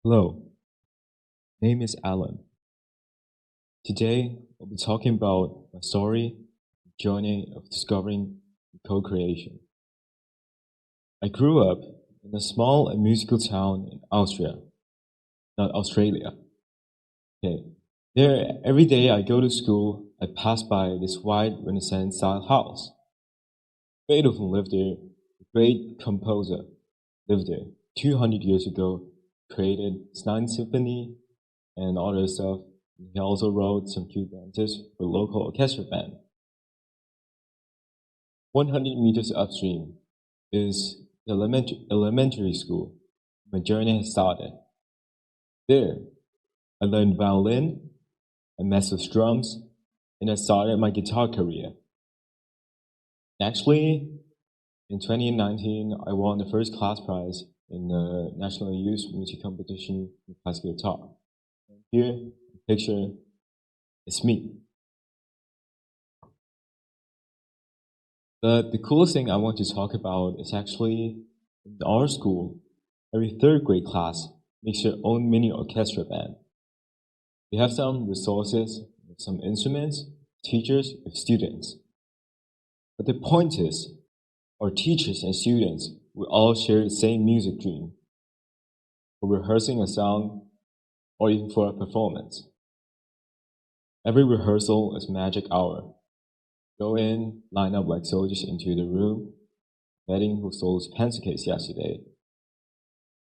Hello, name is Alan. Today, I'll be talking about my story, journey of discovering co-creation. I grew up in a small and musical town in Austria, not Australia. Okay. There, every day I go to school, I pass by this white Renaissance-style house. Beethoven lived there, a great composer lived there 200 years ago, created his Ninth Symphony and other stuff. He also wrote some cute dances for local orchestra band. 100 meters upstream is the elementary school. My journey has started. There, I learned violin, I messed with drums, and I started my guitar career. Actually, in 2019, I won the first class prize in the National Youth Music Competition in classical guitar. Here, the picture is me. But the coolest thing I want to talk about is actually in our school, every third grade class makes their own mini orchestra band. We have some resources, some instruments, teachers, and students. But the point is, our teachers and students, we all share the same music dream for rehearsing a song or even for a performance. Every rehearsal is magic hour. Go in, line up like soldiers into the room, betting who stole his pencil case yesterday.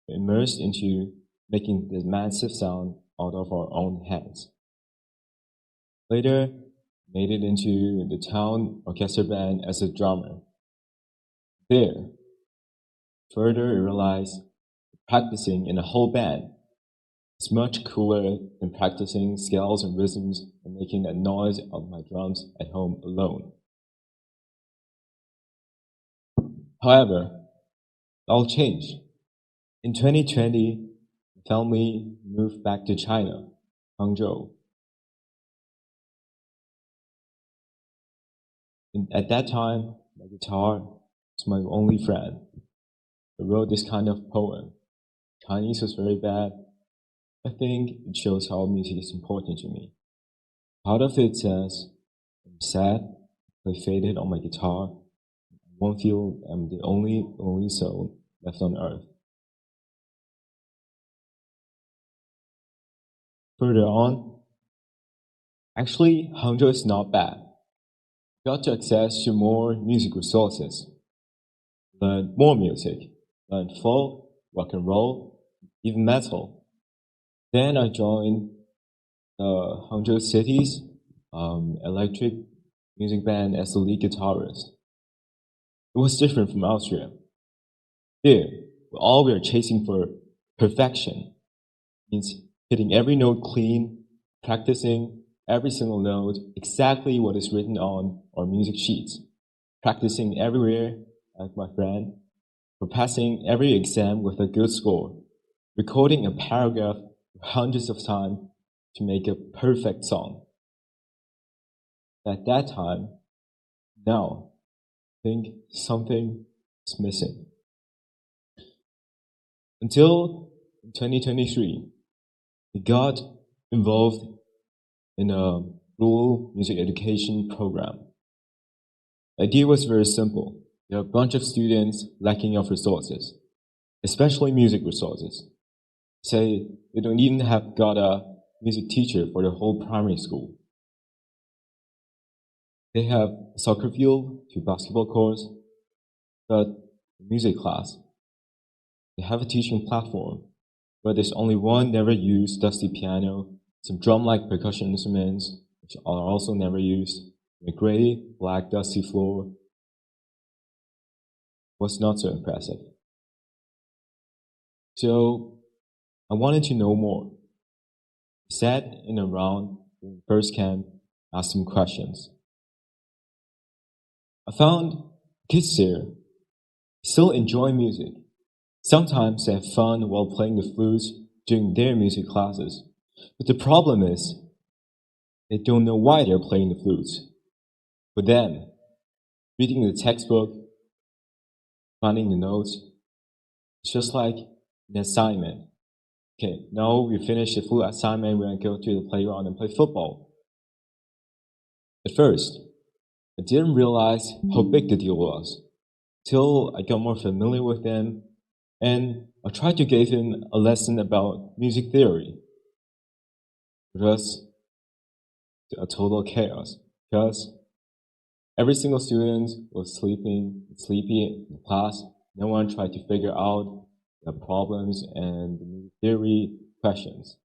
We're immersed into making this massive sound out of our own hands. Later, made it into the town orchestra band as a drummer. There, further realized practicing in a whole band is much cooler than practicing scales and rhythms and making that noise of my drums at home alone. However, it all changed. In 2020, my family moved back to China, Hangzhou. And at that time, my guitar was my only friend. I wrote this kind of poem. Chinese was very bad. I think it shows how music is important to me. Part of it says, I'm sad, I faded on my guitar. I won't feel I'm the only soul left on earth. Further on, actually, Hangzhou is not bad. Got to access to more music resources. Learn more music. Learn folk, rock and roll, even metal. Then I joined the Hangzhou City's electric music band as the lead guitarist. It was different from Austria. There, all we are chasing for perfection means hitting every note clean, practicing every single note exactly what is written on our music sheets, practicing everywhere like my friend, for passing every exam with a good score, recording a paragraph hundreds of times to make a perfect song. At that time, now, I think something is missing. Until 2023, we got involved in a rural music education program. The idea was very simple. There are a bunch of students lacking of resources, especially music resources. Say they don't even have got a music teacher for the whole primary school. They have a soccer field, 2 basketball courts, but music class. They have a teaching platform, but there's only one never used dusty piano, some drum-like percussion instruments, which are also never used, a gray, black, dusty floor. Was not so impressive. So I wanted to know more. I sat in a round during first camp, asked some questions. I found kids there still enjoy music. Sometimes they have fun while playing the flutes during their music classes. But the problem is, they don't know why they're playing the flutes. For them, reading the textbook, finding the notes, it's just like an assignment. Okay, now we finish the full assignment, we're gonna go to the playground and play football. At first, I didn't realize how big the deal was, till I got more familiar with him, and I tried to give him a lesson about music theory. It was a total chaos, because every single student was sleepy in class. No one tried to figure out the problems and the music theory questions.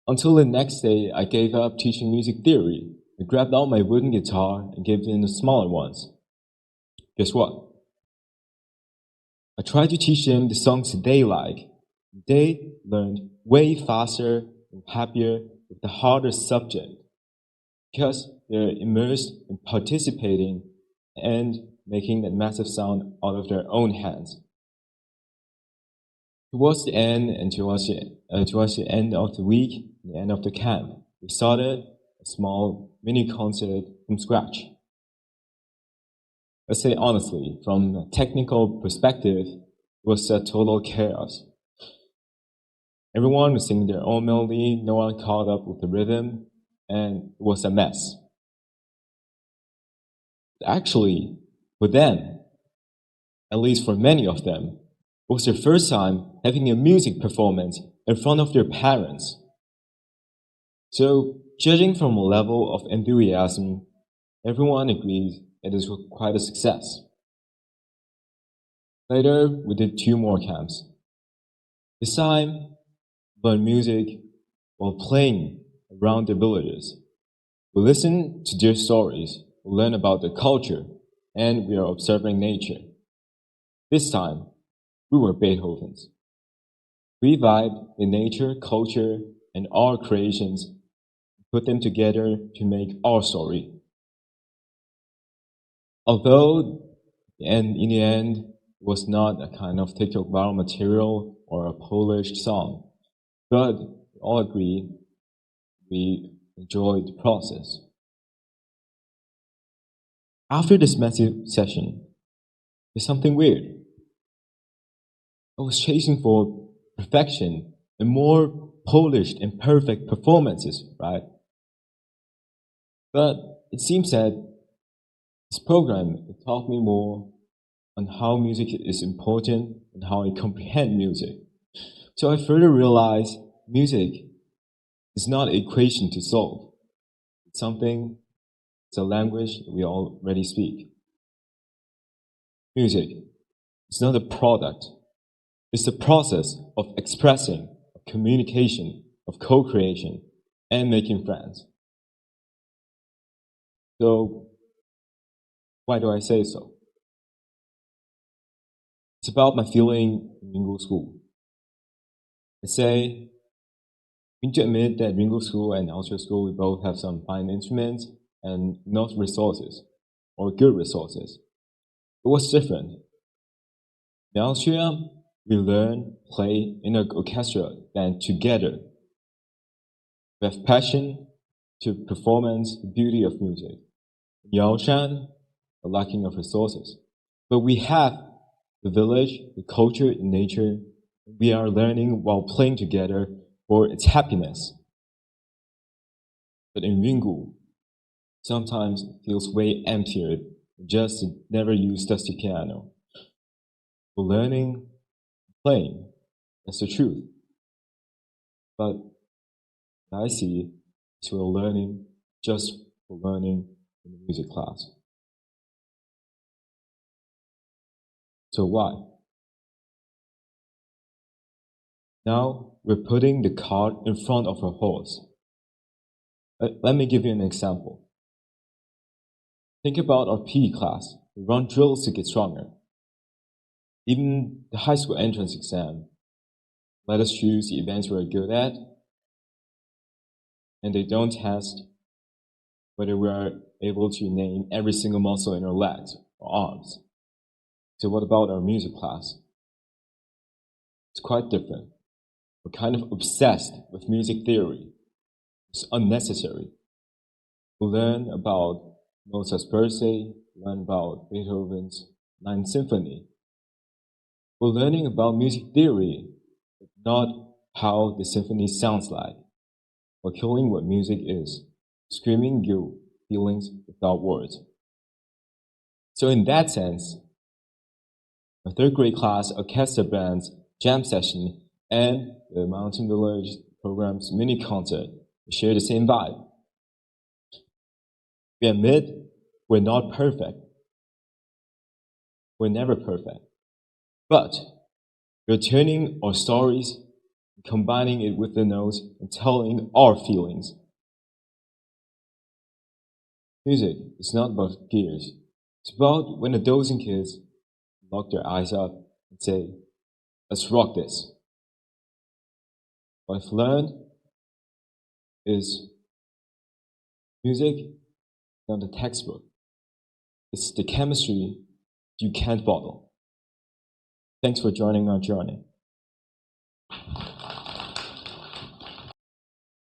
Until the next day, I gave up teaching music theory. I grabbed out my wooden guitar and gave them the smaller ones. Guess what? I tried to teach them the songs they like. They learned way faster and happier with the harder subject, because they're immersed in participating and making that massive sound out of their own hands. Towards the end and towards the end of the week, the end of the camp, we started a small mini concert from scratch. Let's say honestly, from a technical perspective, it was a total chaos. Everyone was singing their own melody, no one caught up with the rhythm, and it was a mess. Actually, for them, at least for many of them, it was their first time having a music performance in front of their parents. So, judging from a level of enthusiasm, everyone agrees it is quite a success. Later, we did 2 more camps. This time, we learned music while playing around the villages. We listen to their stories, we learn about their culture, and we are observing nature. This time, we were Beethovens. We vibe in nature, culture, and our creations, put them together to make our story. Although, in the end, it was not a kind of TikTok viral material or a polished song, but we all agree we enjoyed the process. After this massive session, there's something weird. I was chasing for perfection and more polished and perfect performances, right? But it seems that this program taught me more on how music is important and how I comprehend music. So I further realized music is not an equation to solve. It's a language that we already speak. Music is not a product. It's the process of expressing, of communication, of co-creation, and making friends. So, why do I say so? It's about my feeling in Ringo School. I say, we need to admit that Ringo School and Austria School, we both have some fine instruments and not resources, or good resources. It was different. In Austria, we learn, play in an orchestra band together. We have passion to performance, the beauty of music. In Yaoshan, a lacking of resources. But we have the village, the culture, and nature. We are learning while playing together for its happiness. But in Ringu, sometimes it feels way emptier, just to never use dusty piano. For learning, playing, that's the truth. But I see is we're learning just for learning in the music class. So why? Now we're putting the cart in front of a horse. Let me give you an example. Think about our PE class. We run drills to get stronger. Even the high school entrance exam. Let us choose the events we're good at, and they don't test whether we are able to name every single muscle in our legs or arms. So what about our music class? It's quite different. We're kind of obsessed with music theory. It's unnecessary. We learn about Mozart's birthday, learn about Beethoven's Ninth Symphony. We're learning about music theory, but not how the symphony sounds like, or killing what music is, screaming your feelings without words. So in that sense, a third grade class orchestra band's jam session and the Mountain Village program's mini concert share the same vibe. We admit we're not perfect. We're never perfect. But we're turning our stories, combining it with the notes, and telling our feelings. Music is not about gears. It's about when a dozen kids lock their eyes up and say, let's rock this. What I've learned is music is not a textbook. It's the chemistry you can't bottle. Thanks for joining our journey.